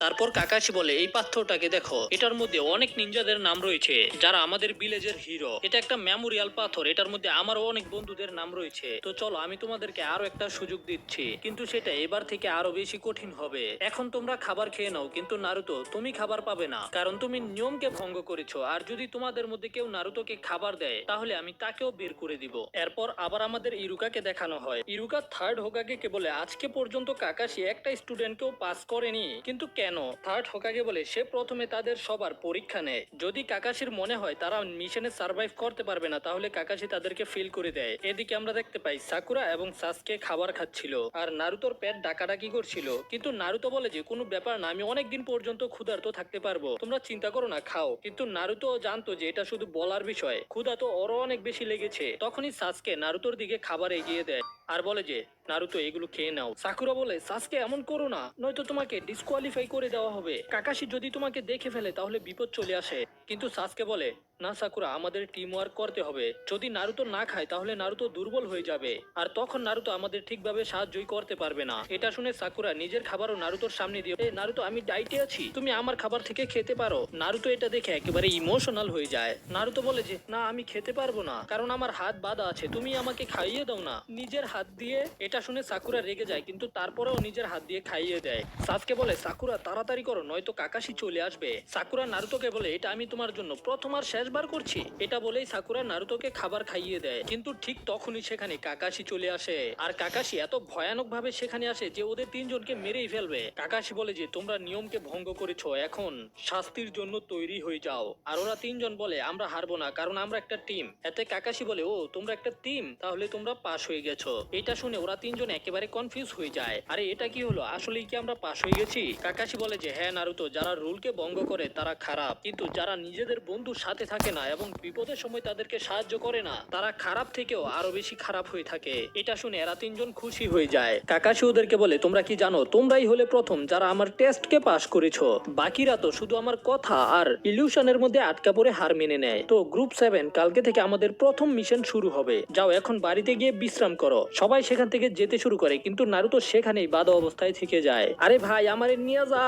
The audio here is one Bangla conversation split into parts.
তারপর কাকাশি বলে এই পাথরটাকে দেখো, এটার মধ্যে অনেক নিনজাদের নাম রয়েছে যারা আমাদের ভিলেজের হিরো। এটা একটা মেমোরিয়াল পাথর, এটার মধ্যে আমারও অনেক বন্ধুদের নাম রয়েছে। তো চলো আমি তোমাদেরকে আরো একটা সুযোগ দিচ্ছি, কিন্তু সেটা এবার থেকে আরো বেশি কঠিন হবে। এখন তোমরা খাবার খেয়ে নাও, কিন্তু নারুতো তুমি খাবার পাবে না, কারণ তুমি নিয়মকে ভঙ্গ করেছো। আর যদি তোমাদের মধ্যে কেউ নারুতোকে খাবার দেয় তাহলে আমি তাকেও বের করে দিব। এরপর আবার আমাদের ইরুকাকে দেখানো হয়। ইরুকা থার্ড হোকাগে কে বলে আজকে পর্যন্ত কাকাশি একটা স্টুডেন্টকেও পাস করেনি, কিন্তু কেন? থার্ড হোকাগে বলে সে প্রথমে তাদের সবার পরীক্ষা নেয়। যদি কাকাশির মনে হয় তারা মিশনে সার্ভাইভ করতে পারবে না তাহলে কাকাশি তাদেরকে ফেল করে দেয়। এদিকে আমরা দেখতে পাই সাকুরা এবং সাসকে খাবার খাচ্ছিল আর নারুতোর পেট ডাকাডাকি করছিল, কিন্তু নারুতো বলে যে কোনো ব্যাপার না, আমি অনেকদিন পর্যন্ত ক্ষুধার্ত থাকতে পারবো, তোমরা চিন্তা করো না, খাও। কিন্তু নারুতো জানতো যে এটা শুধু বলার বিষয়, ক্ষুধা তো ওরও অনেক বেশি লেগেছে। তখনই সাসকে নারুতোর দিকে খাবার এগিয়ে দেয় আর বলে যে নারুতো এগুলো খেয়ে নাও। সাকুরা বলে সাসকে এমন করো না, নয়তো তোমাকে ডিসকোয়ালিফাই করে দেওয়া হবে। কাকাশি যদি তোমাকে দেখে ফেলে তাহলে বিপদ চলে আসে। কিন্তু সাসকে বলে না সাকুরা, আমাদের টিম ওয়ার্ক করতে হবে। যদি নারুতো না খায় তাহলে নারুতো দুর্বল হয়ে যাবে আর তখন নারুতো আমাদের ঠিকভাবে সাহায্যই করতে পারবে না। এটা শুনে সাকুরা নিজের খাবারও নারুতোর সামনে দিয়ে, নারুতো আমি ডাইটে আছি, তুমি আমার খাবার থেকে খেতে পারো। নারুতো এটা দেখে একেবারে ইমোশনাল হয়ে যায়। নারুতো বলে যে না, আমি খেতে পারবো না, কারণ আমার হাত বাঁধা আছে, তুমি আমাকে খাইয়ে দাও না নিজের হাত দিয়ে। এটা শুনে সাকুরা রেগে যায়, কিন্তু তারপরেও নিজের হাত দিয়ে খাইয়ে দেয়। সাসকে বলে সাকুরা তাড়াতাড়ি করো, নয়তো কাকাশি চলে আসবে। সাকুরা নারুতোকে বলে এটা আমি তোমার জন্য প্রথম আর শেষবার করছি। এটা বলেই সাকুরা নারুতোকে খাবার খাইয়ে দেয়, কিন্তু ঠিক তখনই সেখানে কাকাশি চলে আসে। আর কাকাশি এত ভয়ানক ভাবে সেখানে আসে যে ওদের তিনজনকে মেরেই ফেলবে। কাকাশি বলে যে তোমরা নিয়মকে ভঙ্গ করেছো, এখন শাস্তির জন্য তৈরি হয়ে যাও। আর ওরা তিনজন বলে আমরা হারবো না, কারণ আমরা একটা টিম। এতে কাকাশি বলে ও তোমরা একটা টিম, তাহলে তোমরা পাস হয়ে গেছো। এটা শুনে ওরা তিনজন একেবারে কনফিউজ হয়ে যায়, আরে এটা কি হলো, আসলেই কি আমরা পাস হয়ে গেছি? কাকাশি বলে যে হ্যাঁ নারুতো, যারা রুলকে ভঙ্গ করে তারা খারাপ, কিন্তু যারা নিজেদের বন্ধুর সাথে থাকে না এবং বিপদের সময় তাদেরকে সাহায্য করে না, তারা খারাপ থেকেও আরো বেশি খারাপ হয়ে থাকে। এটা শুনে এরা তিনজন খুশি হয়ে যায়। কাকাশি ওদেরকে বলে তোমরা কি জানো, তোমরাই হলে প্রথম যারা আমার টেস্টকে পাস করেছো। বাকিরা তো শুধু আমার কথা আর ইলিউশনের মধ্যে আটকা পড়ে হার মেনে নেয়। তো গ্রুপ 7 কালকে থেকে আমাদের প্রথম মিশন শুরু হবে, যাও এখন বাড়িতে গিয়ে বিশ্রাম করো। সবাই সেখান থেকে যেতে শুরু করে, কিন্তু নারুতো সেখানেই বাঁধা অবস্থায় থেকে যায়। আরে ভাই আমারে নিয়ে যা।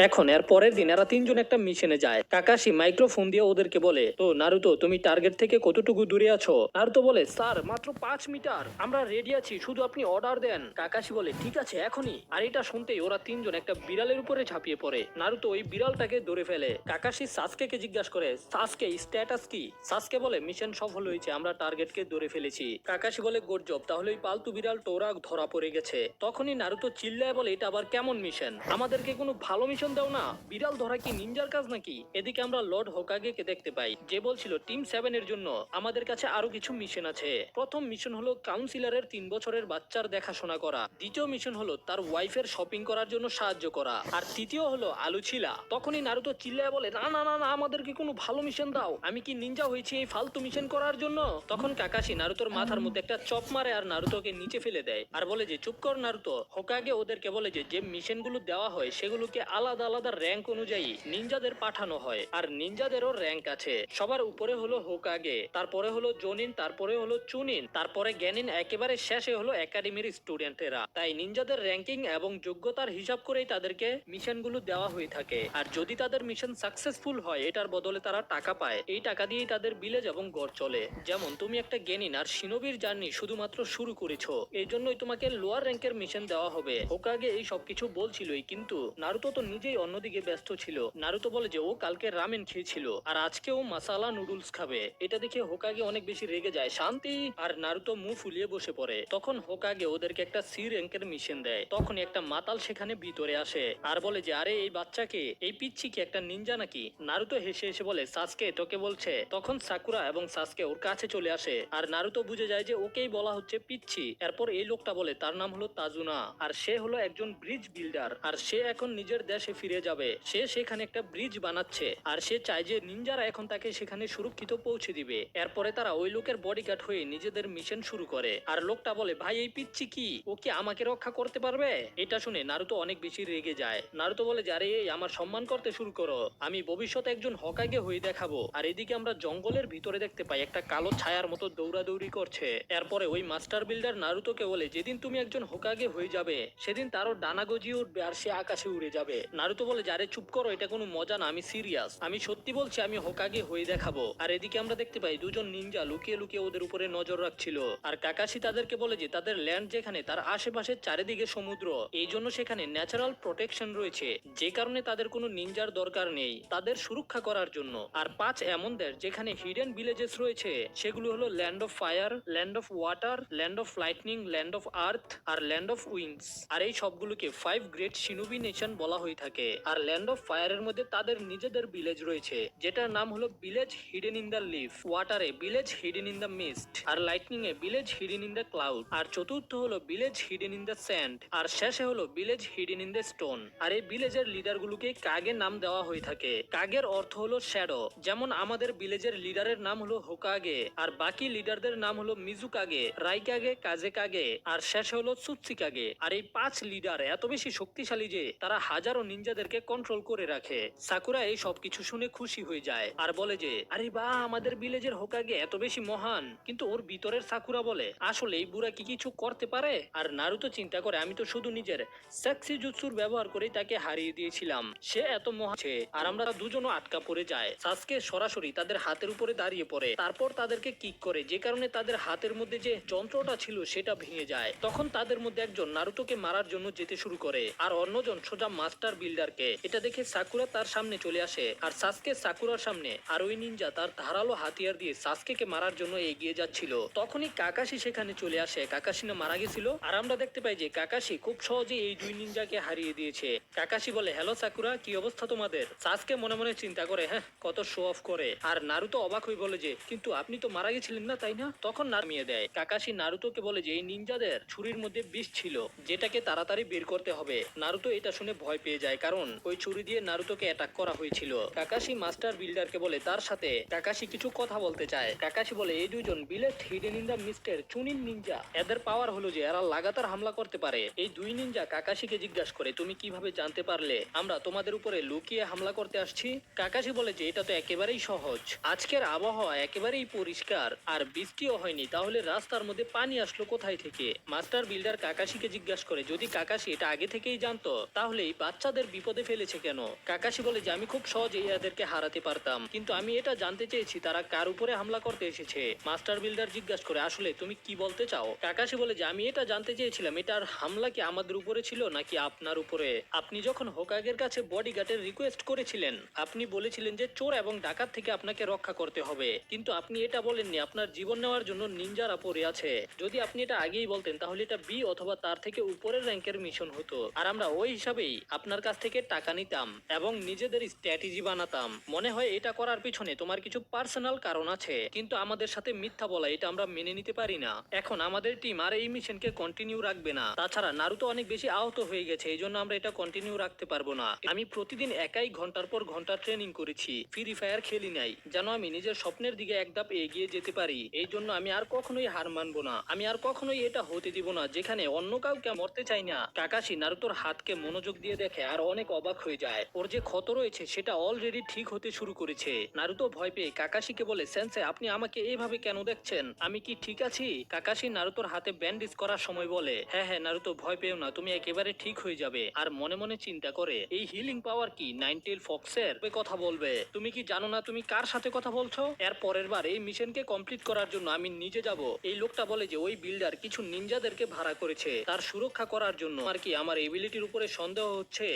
এখন এর পরের দিন এরা তিনজন একটা মিশনে যায়। কাকাশি মাইক্রোফোন দিয়ে ওদেরকে বলে তো নারুতো তুমি টার্গেট থেকে কতটুকু দূরে আছো? নারুতো বলে স্যার মাত্র 5 মিটার, আমরা রেডি আছি, শুধু আপনি অর্ডার দেন। কাকাশি বলে ঠিক আছে এখনই। আর এটা শুনতেই ওরা তিনজন একটা বিড়ালের উপরে ঝাঁপিয়ে পড়ে। নারুতো ওই বিড়ালটাকে ধরে ফেলে। কাকাশি সাসকে জিজ্ঞাসা করে সাসকে স্ট্যাটাস কি? সাসকে বলে মিশন সফল হয়েছে, আমরা টার্গেটকে ধরে ফেলেছি। কাকাশি বলে গুড জব, তাহলে ওই পালতু বিড়াল টোরা ধরা পড়ে গেছে। তখনই নারুতো চিল্লায় বলে এটা আবার কেমন মিশন, আমাদেরকে কোনো ভালো মিশন দাও না, বিড়াল ধরা কি নিনজার কাজ নাকি? এদিকে আমরা লর্ড হোকাগে কে দেখতে পাই, যে বলছিল টিম 7 এর জন্য আমাদের কাছে আরো কিছু মিশন আছে। প্রথম মিশন হলো কাউন্সিলরের 3 বছরের বাচ্চার দেখাশোনা করা, দ্বিতীয় মিশন হলো তার ওয়াইফের শপিং করার জন্য সাহায্য করা, আর তৃতীয় হলো আলু ছিলা। তখনই নারুতো চিল্লায় বলে না না না না, আমাদেরকে কোনো ভালো মিশন দাও, আমি কি নিনজা হয়েছি এই ফালতু মিশন করার জন্য? তখন কাকাশি নারুতোর মাথার মধ্যে একটা চপ মারে আর নারুতোকে নিচে ফেলে দেয় আর বলে যে চুপ কর নারুতো। হোকাগে ওদেরকে বলে যে যে মিশনগুলো দেওয়া হয় সেগুলোকে আলাদা আলাদা র্যাঙ্ক অনুযায়ী নিনজাদের পাঠানো হয়, আর নিনজাদেরও র্যাঙ্ক আছে। সবার উপরে হলো হোকাগে, তারপরে হলো জোনিন, তারপরে হলো চুনিন, তারপরে গ্যানিন, একেবারে শেষে হলো একাডেমির স্টুডেন্টেরা। তাই নিনজাদের র্যাঙ্কিং এবং যোগ্যতার হিসাব করেই তাদেরকে মিশনগুলো দেওয়া হয়ে থাকে। আর যদি তাদের মিশন সাকসেসফুল হয় এটার বদলে তারা টাকা পায়, এই টাকা দিয়েই তাদের ভিলেজ এবং গড় চলে। যেমন তুমি একটা গেনিন আর শিনোবির জার্নি শুধুমাত্র শুরু করেছো, এই জন্যই তোমাকে লোয়ার র্যাঙ্কের মিশন দেওয়া হবে। হোকাগে এই সবকিছু বলছিলই, কিন্তু নারুতো তো নিজেই অন্যদিকে ব্যস্ত ছিল। নারুতো বলে যে ও কালকে রামেন খেয়েছিল আর আজকে ও মাসালা নুডলস খাবে। এটা দেখে হোকাগে অনেক বেশি রেগে যায়, শান্তি। আর নারুতো মুখ ফুলিয়ে বসে পড়ে। তখন হোকাগে ওদেরকে একটা সি র্যাঙ্কের মিশন দেয়। তখন একটা মাতাল সেখানে ভিতরে আসে আর বলে যে আরে এই বাচ্চাকে, এই পিচ্ছি কি একটা নিনজা নাকি? নারুতো হেসে হেসে বলে সাসকে তোকে বলছে। তখন সাকুরা এবং সাসকে ওর কাছে চলে আসে আর নারুতো বুঝে যায় যে ওকেই বলা হচ্ছে পিচ্ছি। এরপর এই লোকটা বলে তার নাম হলো তাজুনা, আর সে হলো একজন ব্রিজ বিল্ডার, আর সে এখন নিজের দেশে ফিরে যাবে। সে সেখানে একটা ব্রিজ বানাচ্ছে আর সে চাই চায় যে নিনজারা এখন তাকে সেখানে সুরক্ষিত পৌঁছে দিবে। এরপরে তারা ওই লোকের বডিগার্ড হয়ে নিজেদের মিশন শুরু করে। আর লোকটা বলে, ভাই এই পিচ্চি কি, ও কি আমাকে রক্ষা করতে পারবে? এটা শুনে নারুতো অনেক বেশি রেগে যায়। নারুতো বলে যে আরে এই আমার সম্মান করতে শুরু করো, আমি ভবিষ্যতে একজন হকাগে হয়ে দেখাবো। আর এদিকে আমরা জঙ্গলের ভিতরে দেখতে পাই একটা কালো ছায়ার মতো দৌড়াদৌড়ি করছে। এরপরে ওই মাস্টার বিল্ডার নারুতোকে বলে, যেদিন তুমি একজন হোকাগে হয়ে যাবে সেদিন তারও ডানা গজিয়ে উঠবে আর সে আকাশে উড়ে যাবে। নারুতো বলে যে আরে চুপ করো, এটা কোনো মজা না, আমি সিরিয়াস, আমি সত্যি বলছি, আমি হোকাগে হয়ে দেখাবো। আর এদিকে আমরা দেখতে পাই দুজন নিনজা লুকিয়ে লুকিয়ে ওদের উপরে নজর রাখছিল। আর কাকাশি তাদেরকে বলে যে তাদের ল্যান্ড যেখানে তার আশেপাশে চারিদিকে সমুদ্র, এই জন্য সেখানে ন্যাচারাল প্রোটেকশন রয়েছে, যে কারণে তাদের কোনো নিনজার দরকার নেই তাদের সুরক্ষা করার জন্য। আর 5 এমন দেশ যেখানে হিডেন ভিলেজেস রয়েছে, সেগুলো হলো land of fire, land of water, land of lightning, land of earth আর ল্যান্ড অফ উইংস। আর এই সবগুলোকে 5 গ্রেট শিনোবি নেশন বলা হয়ে থাকে। আর ল্যান্ড অফ ফায়ারের মধ্যে তাদের নিজেদের ভিলেজ রয়েছে, যেটার নাম হলো village hidden in the leaf, ওয়াটারে village hidden in the mist, আর লাইটনিং এ village hidden in the cloud, আর চতুর্থ হলো village hidden in the sand, আর শেষে হলো village hidden in the stone. আর এই ভিলেজের লিডার গুলোকে কাগে নাম দেওয়া হয়ে থাকে। কাগের অর্থ হলো শ্যাডো, যেমন আমাদের ভিলেজের লিডারের নাম হলো হোকাগে, আর বাকি লিডারদের নাম হলো মিজুকাগে, রাইকাগে, কাজেকাগে, আর শেষে হলো সুৎসিকাগে। আর এই 5 লিডার এত বেশি শক্তিশালী যে তারা হাজারো নিনজাদেরকে কন্ট্রোল করে রাখে। সাকুরা এই সবকিছু শুনে খুশি হয়ে যায় আর বলে যে আরে বাহ, আমাদের ভিলেজের হোকাগে এত বেশি মহান। কিন্তু ওর ভিতরের সাকুরা বলে, আসলে এই বুড়া কি কিছু করতে পারে? আর নারুতো চিন্তা করে, আমি তো শুধু নিজের সেক্সি জুৎসুর ব্যবহার করে তাকে হারিয়ে দিয়েছিলাম, সে এত মহান। আর আমরা দুজনও আটকা পড়ে যায়। সাসকে সরাসরি তাদের হাতের উপরে দাঁড়িয়ে পড়ে, তারপর তাদেরকে কিক করে, যে কারণে তাদের হাতের মধ্যে যে যন্ত্রটা ছিল সেটা ভেঙে যায়। তখন তাদের মধ্যে একজন নারুতোকে মারার জন্য যেতে শুরু করে, আর অন্যজন সোজা মাস্টার বিল্ডারকে। এটা দেখে সাকুরা তার সামনে চলে আসে, আর সাসকে সাকুরার সামনে, আর ওই নিনজা তার ধারালো হাতিয়ার দিয়ে সাসকেকে মারার জন্য এগিয়ে যাচ্ছিল। তখনই কাকাশি সেখানে চলে আসে। কাকাশি না মারা গেছিল, আর আমরা দেখতে পাই যে কাকাশি খুব সহজে এই দুই নিনজাকে হারিয়ে দিয়েছে। কাকাশি বলে, হ্যালো সাকুরা, কি অবস্থা তোমাদের? সাসকে মনে মনে চিন্তা করে, হ্যাঁ কত শো অফ করে। আর নারুতো অবাক হয়ে বলে যে কিন্তু আপনি তো মারা গেছিলেন না, তাই না? তখন নামিয়ে দেয়। কাকাশি নারুতোকে বলে যে এই নিনজাদের ছুরির মধ্যে বিষ ছিল, যেটাকে তাড়াতাড়ি বের করতে হবে। নারুতো এটা শুনে ভয় পেয়ে যায়, কারণ ওই ছুরি দিয়ে নারুতোকে অ্যাটাক করা হয়েছিল। কাকাশি মাস্টার বিল্ডারকে বলে তার সাথে কাকাশি কিছু কথা বলতে চায়। কাকাশি বলে, এই দুইজন ভিলেজ হিডেন ইন দ্য মিস্টের চুনিন নিনজা, এদের পাওয়ার হলো যে এরা লাগাতার হামলা করতে পারে। এই দুই নিনজা কাকাশিকে জিজ্ঞাসা করে, তুমি কিভাবে জানতে পারলে আমরা তোমাদের উপরে লুকিয়ে হামলা করতে আসছি? কাকাশি বলে যে এটা তো একেবারেই সহজ, আজকের আবহাওয়া একেবারেই পরিষ্কার আর বৃষ্টিও হয়নি, তাহলে রাস্তার মধ্যে পানি আসলো কোথায় থেকে? মাস্টার বিল্ডার কাকাশিকে জিজ্ঞাসা করে, যদি কাকাশি এটা আগে থেকেই জানতো তাহলে এই বাচ্চাদের বিপদে ফেলেছে কেন? কাকাশি বলে যে আমি খুব সহজেই এদেরকে হারাতে পারতাম, কিন্তু আমি এটা জানতে চেয়েছি তারা কার উপরে হামলা করতে এসেছে। মাস্টার বিল্ডার জিজ্ঞাসা করে, আসলে তুমি কি বলতে চাও? কাকাশি বলে যে আমি এটা জানতে চেয়েছিলাম এটার হামলা কি আমাদের উপরে ছিল নাকি আপনার উপরে? আপনি যখন হোকাগের কাছে বডিগার্ডের রিকোয়েস্ট করেছিলেন, আপনি বলেছিলেন যে চোর এবং ডাকাত থেকে আপনাকে রক্ষা করতে হবে, কিন্তু আপনি এটা বলেননি আপনার জীবন নেওয়ার জন্য নিনজারা পড়ে আছে। যদি আপনি এটা আগেই বলতেন তাহলে এটা বি অথবা তার থেকে উপরের র্যাঙ্কের মিশন হতো, আর আমরা ওই হিসাবেই আপনার কাছ থেকে টাকা নিতাম এবং নিজেদের স্ট্র্যাটেজি বানাতাম। মনে হয় এটা করার পিছনে তোমার কিছু পার্সোনাল কারণ আছে, কিন্তু আমাদের সাথে মিথ্যা বলা এটা আমরা মেনে নিতে পারি না। এখন আমাদের টিম আর এই মিশনকে কন্টিনিউ রাখবে না। তাছাড়া নারুতো অনেক বেশি আহত হয়ে গেছে, এই জন্য আমরা এটা কন্টিনিউ রাখতে পারবো না। আমি প্রতিদিন একাই ঘন্টার পর ঘন্টা ট্রেনিং করেছি, ফ্রি ফায়ার খেলি নাই, যেন আমি নিজের স্বপ্নের দিকে এক ধাপ এগিয়ে যেতে পারি। এই জন্য আমি আর কখনোই হার মানবো না। আমি আর কখনোই এটা হতে দিব না যেখানে অন্য কাউকে মরতে চাই না। কাকাশি নারুতোর হাতকে মনোযোগ দিয়ে দেখে আর অনেক অবাক হয়ে যায়। ওর যে ক্ষত রয়েছে সেটা অলরেডি ঠিক হতে শুরু করেছে। নারুতো ভয় পেয়ে কাকাশিকে বলে, সেন্সে আপনি আমাকে এইভাবে কেন দেখছেন? আমি কি ঠিক আছি? কাকাশি নারুতোর হাতে ব্যান্ডেজ করার সময় বলে, হ্যাঁ হ্যাঁ নারুতো, ভয় পেও না, তুমি একেবারে ঠিক হয়ে যাবে। আর মনে মনে চিন্তা করে, এই হিলিং পাওয়ার কি নাইনটেল ফক্সের কথা বলবে? তুমি কি জানো না তুমি কার সাথে কথা বলছো? এর পরের বার এই মিশনকে কমপ্লিট করার জন্য আমি নিজে যাব। এই লোকটা বলে যে ওই বিল্ডার কিছু নিনজাদেরকে ভাড়া করেছে তার সুরক্ষা করার জন্য। আর কি আমার এবিলিটির উপরে সন্দেহ হচ্ছে,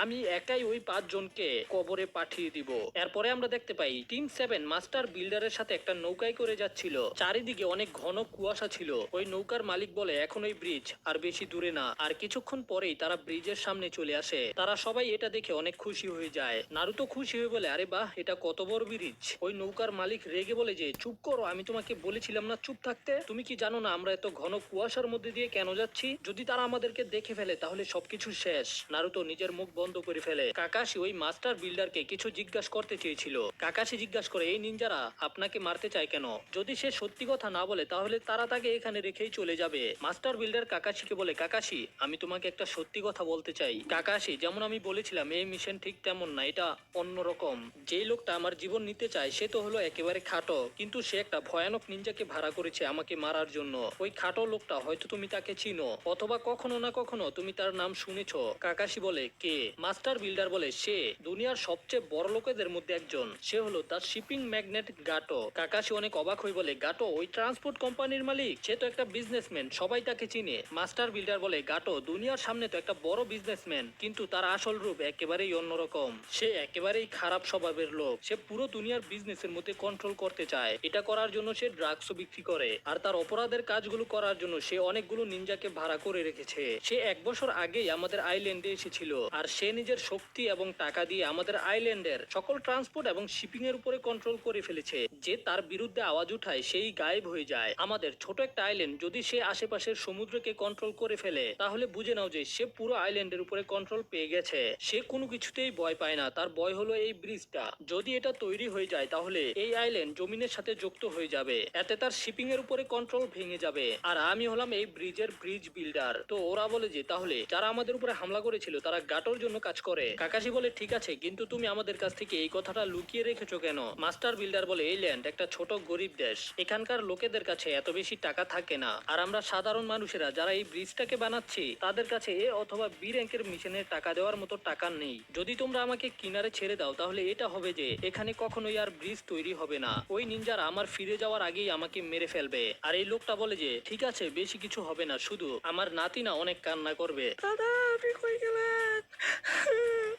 আমি একাই ওই 5 জনকে কবরে পাঠিয়ে দিব। এরপরে আমরা দেখতে পাই টিম 7 মাস্টার বিল্ডারের সাথে একটা নৌকায় করে যাচ্ছিল। চারিদিকে অনেক ঘন কুয়াশা ছিল। ওই নৌকার মালিক বলে, এখন ওই ব্রিজ আর বেশি দূরে না। আর কিছুক্ষণ পরেই তারা ব্রিজের সামনে চলে আসে। তারা সবাই এটা দেখে অনেক খুশি হয়ে যায়। নারুতো খুশি হয়ে বলে, আরে বাহ, এটা কত বড় ব্রিজ। ওই নৌকার মালিক রেগে বলে যে, চুপ করো, আমি তোমাকে বলেছিলাম না চুপ থাকতে? তুমি কি জানো না আমরা এত ঘন কুয়াশার মধ্যে দিয়ে কেন যাচ্ছি? যদি তারা আমাদেরকে দেখে ফেলে তাহলে সবকিছু শেষ। নারুতো নিজের মুখ বন্ধ করে ফেলে। কাকাশি ওই মাস্টার বিল্ডারকে কিছু জিজ্ঞাসা জিজ্ঞাসা করতে চেয়েছিল। কাকাশি জিজ্ঞাসা করে, এই নিনজারা আপনাকে মারতে চায় কেন? যদি সে সত্যি কথা না বলে তাহলে তারা তাকে এখানে রেখেই চলে যাবে। মাস্টার বিল্ডার কাকাশিকে বলে, কাকাশি আমি তোমাকে একটা সত্যি কথা বলতে চাই। কাকাশি, যেমন আমি বলেছিলাম এই মিশন ঠিক তেমন না, এটা অন্যরকম। যেই লোকটা আমার জীবন নিতে চায় সে তো হলো একেবারে খাটো, কিন্তু সে একটা ভয়ানক নিনজাকে ভাড়া করেছে আমাকে মারার জন্য। ওই খাটো লোকটা হয়তো তুমি তাকে চিনো, অথবা কখনো না কখনো তুমি তার নাম শুনেছো। কাকাশি বলে, কে? মাস্টার বিল্ডার বলে, সে দুনিয়ার সবচেয়ে বড় লোকেদের মধ্যে একজন। সে হলো তার শিপিং ম্যাগনেট গাটো। কাকাশি অনেক অবাক হয়ে বলে, গাটো ওই ট্রান্সপোর্ট কোম্পানির মালিক? সে তো একটা বিজনেসম্যান, সবাই তাকে চিনে। মাস্টার বিল্ডার বলে, গাটো দুনিয়ার সামনে তো একটা বড় বিজনেসম্যান, কিন্তু তার আসল রূপ একেবারেই অন্যরকম। সে একেবারেই খারাপ স্বভাবের লোক। সে পুরো দুনিয়ার বিজনেসের মধ্যে কন্ট্রোল করতে চায়। এটা করার জন্য সে ড্রাগসও বিক্রি করে, আর তার অপরাধের কাজগুলো করার জন্য সে অনেকগুলো নিনজাকে ভাড়া করে রেখেছে। সে 1 বছর আগেই আমাদের আইল্যান্ডে এসেছিল, আর সে নিজের শক্তি এবং টাকা দিয়ে আমাদের আইল্যান্ডের সকল ট্রান্সপোর্ট এবং শিপিং এর উপরে কন্ট্রোল করে ফেলেছে। যে তার বিরুদ্ধে আওয়াজ উঠায় সেই গায়েব হয়ে যায়। আমাদের ছোট একটা আইল্যান্ড যদি সে আশেপাশের সমুদ্রকে কন্ট্রোল করে ফেলে তাহলে বুঝে নাও যে সে পুরো আইল্যান্ডের উপরে কন্ট্রোল পেয়ে গেছে। সে কোনো কিছুতেই ভয় পায় না। তার ভয় হলো এই ব্রিজটা। যদি এটা তৈরি হয়ে যায় তাহলে এই আইল্যান্ড জমিনের সাথে যুক্ত হয়ে যাবে, এতে তার শিপিং এর উপরে কন্ট্রোল ভেঙে যাবে। আর আমি হলাম এই ব্রিজের ব্রিজ বিল্ডার। তো ওরা বলে যে তাহলে যারা আমাদের উপরে হামলা করেছিল তারা গাটোর জন্য কাজ করে। কাকাশি বলে, ঠিক আছে, কিন্তু তুমি আমাদের কাছ থেকে এই কথাটা লুকিয়ে রেখেছো কেন? মাস্টার বিল্ডার বলে, এই ল্যান্ড একটা ছোট গরিব দেশ, এখানকার লোকেদের কাছে এত বেশি টাকা থাকে না, আর আমরা সাধারণ মানুষেরা যারা এই ব্রিজটাকে বানাচ্ছি তাদের কাছে এ অথবা বি র্যাঙ্কের মিশনের টাকা দেওয়ার মতো টাকা নেই। যদি তোমরা আমাকে কিনারে ছেড়ে দাও তাহলে এটা হবে যে এখানে কখনোই আর ব্রিজ তৈরি হবে না। ওই নিনজারা আমার ফিরে যাওয়ার আগেই আমাকে মেরে ফেলবে। আর এই লোকটা বলে যে ঠিক আছে, বেশি কিছু হবে না, শুধু আমার নাতি না অনেক কান্না করবে। দাদা আপনি কই গেলেন?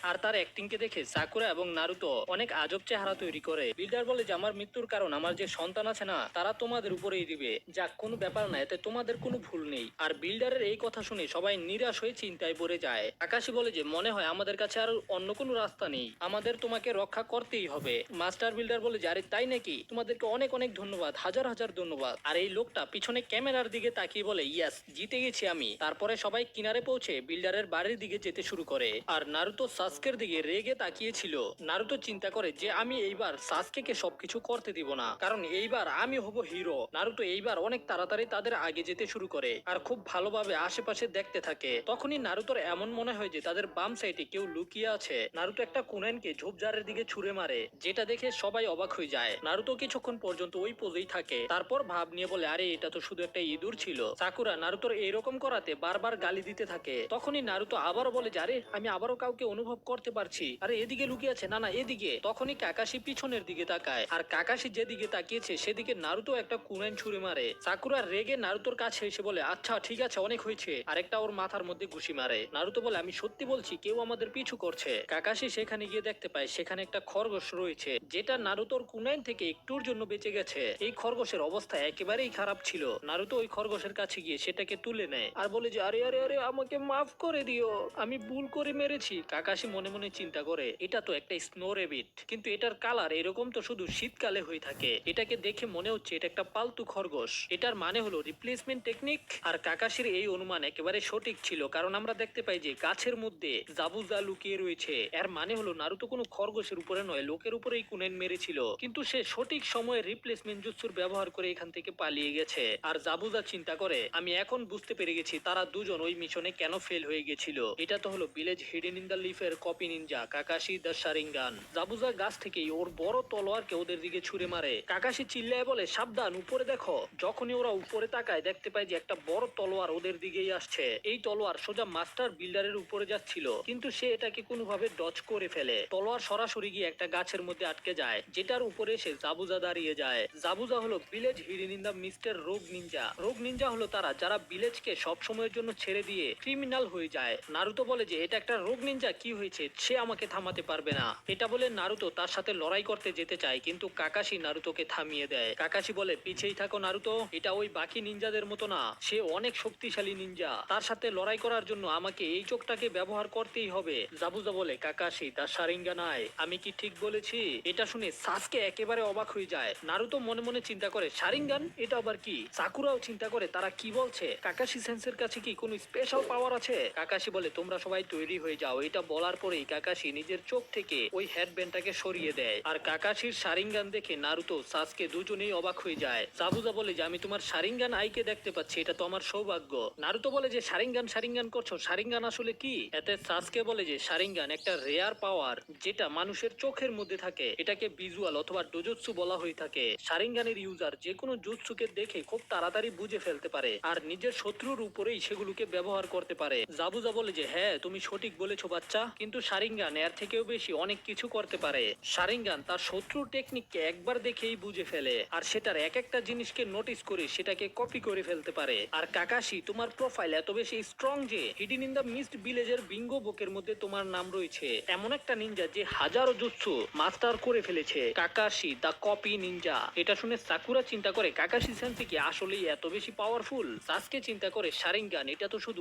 আর তার অ্যাক্টিং কে দেখে সাকুরা এবং নারুতো অনেক আজব চেহারা তৈরি করে। বিল্ডার বলে যে আমার মৃত্যুর কারণ আমার যে সন্তান আছে না তারা তোমাদের উপরেই দিবে। যাক, কোনো ব্যাপার না, এতে তোমাদের কোনো ভুল নেই। আর বিল্ডারের এই কথা শুনে সবাই নিরাশ হয়ে চিন্তায় পড়ে যায়। আকাশী বলে যে মনে হয় আমাদের কাছে আর অন্য কোনো রাস্তা নেই, আমাদের তোমাকে রক্ষা করতেই হবে। মাস্টার বিল্ডার বলে যে আরে তাই নাকি, তোমাদেরকে অনেক অনেক ধন্যবাদ, হাজার হাজার ধন্যবাদ। আর এই লোকটা পিছনে ক্যামেরার দিকে তাকিয়ে বলে, ইয়াস, জিতে গেছি আমি। তারপরে সবাই কিনারে পৌঁছে বিল্ডারের বাড়ির দিকে যেতে শুরু করে। আর নারুতো সাসকের দিকে রেগে তাকিয়েছিল। নারুতো চিন্তা করে যে আমি এইবার সাসকেকে সবকিছু করতে দিব না, কারণ এইবার আমি হব হিরো। নারুতো এইবার অনেক তাড়াতাড়ি তাদের আগে যেতে শুরু করে আর খুব ভালোভাবে আশেপাশে দেখতে থাকে। তখনই নারুতোর এমন মনে হয় যে তাদের বাম সাইডে কেউ লুকিয়ে আছে। নারুতো একটা কুনানকে ঝোপঝাড়ের দিকে ছুঁড়ে মারে, যেটা দেখে সবাই অবাক হয়ে যায়। নারুতো কিছুক্ষণ পর্যন্ত ওই পোজেই থাকে, তারপর ভাব নিয়ে বলে, আরে এটা তো শুধু একটা ইঁদুর ছিল। সাকুরা নারুতোর এইরকম করাতে বারবার গালি দিতে থাকে। তখনই নারুতো আবারও বলে যে আরে আমি আবারও কাউকে অনুভব করতে পারছি, আরে এদিকে লুকিয়ে আছে, না না এদিকে। তখনই কাকাশি পিছনের দিকে তাকায়, আর কাকাশি যেদিকে তাকিয়েছে সেদিকে নারুতো একটা কুনান ছুঁড়ে মারে। সাকুরা রেগে নারুতোর কাছে এসে বলে, আচ্ছা ঠিক আছে, অনেক হয়েছে, আরেকটা ওর মাথার মধ্যে ঘুষি মারে। নারুতো বলে, আমি সত্যি বলছি কেউ আমাদের পিছু করছে। কাকাশি সেখানে গিয়ে দেখতে পায় সেখানে একটা খরগোশ রয়েছে, যেটা নারুতোর কুনান থেকে একটুর জন্য বেঁচে গেছে। এই খরগোশের অবস্থা একেবারেই খারাপ ছিল। নারুতো ওই খরগোশের কাছে গিয়ে সেটাকে তুলে নেয় আর বলে যে আরে আরে আরে আমাকে মাফ করে দিও, আমি ভুল করে মেরেছি। কাকাশি মনে মনে চিন্তা করে, এটা তো একটা স্নো রেবিট, কিন্তু এটার কালার এরকম তো শুধু শীতকালে হয়ে থাকে। এটাকে দেখে মনে হচ্ছে এটা একটা পালতু খরগোশ, এটার মানে হলো রিপ্লেসমেন্ট টেকনিক। আর কাকাশির এই অনুমান একেবারে সঠিক ছিল, কারণ আমরা দেখতে পাই যে গাছের মধ্যে জাবুজা লুকিয়ে রয়েছে। এর মানে হলো নারুতো কোনো খরগোশের উপরে নয়, লোকের উপরেই কুনেন মেরেছিল, কিন্তু সে সঠিক সময়ে রিপ্লেসমেন্ট জুৎসুর ব্যবহার করে এখান থেকে পালিয়ে গেছে। আর জাবুজা চিন্তা করে, আমি এখন বুঝতে পেরে গেছি তারা দুজন ওই মিশনে কেন ফেল হয়ে গেছিল। এটা তো হলো ভিলেজ হিডেন ইন দ্য লিফের copy ninja Kakashi the Sharingan. Zabuza গাছ থেকেই ওর বড় তলোয়ারকে ওদের দিকে ছুঁড়ে মারে। কাকাশি চিল্লায় বলে, সাবধান, উপরে দেখো। যখনই ওরা উপরে তাকায় দেখতে পায় যে একটা বড় তলোয়ার ওদের দিকেই আসছে। এই তলোয়ার সোজা মাস্টার বিল্ডারের উপরে যাচ্ছিল, কিন্তু সে এটাকে কোনোভাবে ডজ করে ফেলে। তলোয়ার সরাসরি গিয়ে একটা গাছের মধ্যে আটকে যায়, যেটার উপরে এসে জাবুজা দাঁড়িয়ে যায়। জাবুজা হলো ভিলেজ হিডেন ইন দ্য মিস্টের রোগ নিনজা। রোগ নিনজা হলো তারা যারা ভিলেজকে সব সময়ের জন্য ছেড়ে দিয়ে ক্রিমিনাল হয়ে যায়। নারুতো বলে যে এটা একটা রোগ নিনজা, কি হয়েছে, সে আমাকে থামাতে পারবে না। এটা বলে নারুতো তার সাথে লড়াই করতে যেতে চায়, কিন্তু কাকাশি নারুতোকে থামিয়ে দেয়। কাকাশি বলে, পিছেই থাকো নারুতো, এটা ওই বাকি নিনজাদের মতো না, সে অনেক শক্তিশালী নিনজা, তার সাথে লড়াই করার জন্য আমাকে এই চোখটাকে ব্যবহার করতেই হবে। জাবুজা বলে, কাকাশি তার শারিঙ্গা নাই, আমি কি ঠিক বলেছি? এটা শুনে সাসকে একেবারে অবাক হয়ে যায়। নারুতো মনে মনে চিন্তা করে, শারিঙ্গান এটা আবার কি? সাকুরাও চিন্তা করে তারা কি বলছে, কাকাশি সেন্সের কাছে কি কোনো স্পেশাল পাওয়ার আছে? কাকাশি বলে, তোমরা সবাই তৈরি হয়ে যাও, এটা বলার তারপরেই কাকাশি নিজের চোখ থেকে ওই হেডব্যান্ডটাকে সরিয়ে দেয়। আর কাকাশির শারিঙ্গান দেখে নারুতো সাসকে দুজনেই অবাক হয়ে যায়। জাবুজা বলে যে আমি তোমার শারিঙ্গান আইকে দেখতে পাচ্ছি, এটা তো আমার সৌভাগ্য। নারুতো বলে যে শারিঙ্গান শারিঙ্গান করছো, শারিঙ্গান আসলে কি? এতে সাসকে বলে যে শারিঙ্গান একটা রেয়ার পাওয়ার যেটা মানুষের চোখের মধ্যে থাকে, এটাকে ভিজুয়াল অথবা ডোজুৎসু বলা হয়ে থাকে। শারিঙ্গানের ইউজার যে কোনো জুৎসুকে দেখে খুব তাড়াতাড়ি বুঝে ফেলতে পারে আর নিজের শত্রুর উপরেই সেগুলোকে ব্যবহার করতে পারে। জাবুজা বলে যে হ্যাঁ তুমি সঠিক বলেছো বাচ্চা, কিন্তু শারিঙ্গান এর থেকেও বেশি অনেক কিছু করতে পারে। শারিঙ্গান তার শত্রুর টেকনিককে একবার দেখেই বুঝে ফেলে আর সেটার এক একটা জিনিসকে নোটিস করে সেটাকে কপি করে ফেলতে পারে। আর কাকাশি তোমার প্রোফাইল এত বেশি স্ট্রং যে হিডেন ইন দ্য মিস্ট ভিলেজের বিঙ্গো বুকের মধ্যে তোমার নাম রয়েছে। এমন একটা নিনজা যে হাজারো জুৎসু মাস্টার করে ফেলেছে, কাকাশি দা কপি নিনজা। এটা শুনে সাকুরা চিন্তা করে কাকাশি সেন্সে কি আসলেই এত বেশি পাওয়ারফুল? সাসকে চিন্তা করে শারিঙ্গান এটা তো শুধু